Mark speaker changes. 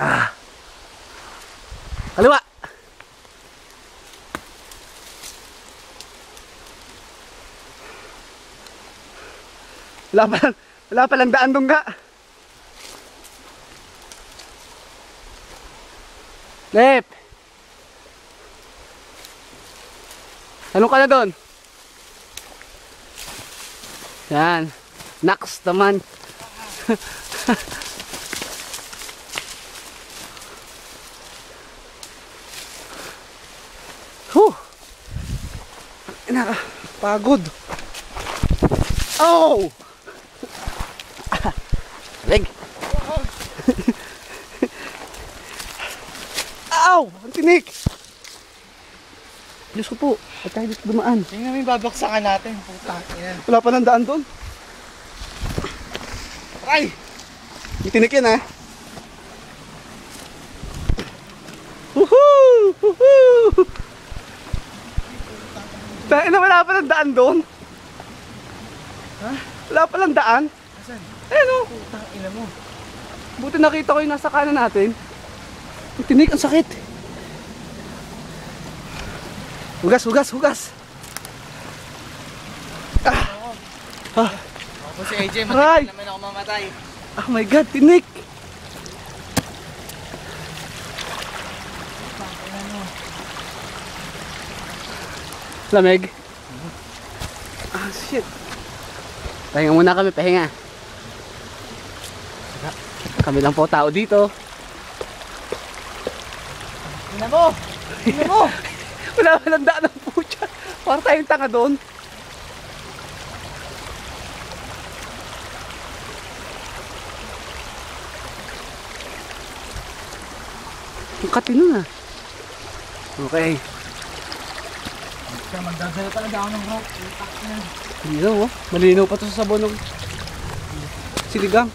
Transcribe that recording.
Speaker 1: Ah. Kaliwa. Wala palang daan dong ga. Lep. Ano ka na doon? Yan. Next naman. Huh. Pagod. Oh! Leg. Ow! Ang tinik! Diyos ko po, at tayo dito dumaan.
Speaker 2: Yung namin babaksakan natin. Putang ina.
Speaker 1: Wala pa ng daan doon. Ay! Ang tinik yan, ha? Woohoo! Woohoo! Tayo na, wala pa ng daan doon.
Speaker 2: Ha?
Speaker 1: Wala pa lang daan.
Speaker 2: Asan?
Speaker 1: Ayun o.
Speaker 2: Putang ina mo.
Speaker 1: Buti nakita ko yung nasa kanan natin. Ang tinik, ang sakit. Hugas, hugas, hugas. Ah! Ah!
Speaker 2: Ako si AJ,
Speaker 1: Aray!
Speaker 2: matik naman ako mamatay.
Speaker 1: Oh my God, tinik! Lamig? Ah, shit. Pahinga muna kami, pahinga. Kami lang po tao dito.
Speaker 2: Ina mo! Ina mo!
Speaker 1: Wala walang daan ng pucha. Parang tayong tanga doon. Ang katino na. Okay.
Speaker 2: Kaya magdadala talaga ako ng rope. Putang ina.
Speaker 1: Malinaw, oh. Malinaw pa to sa sabon ng siligang.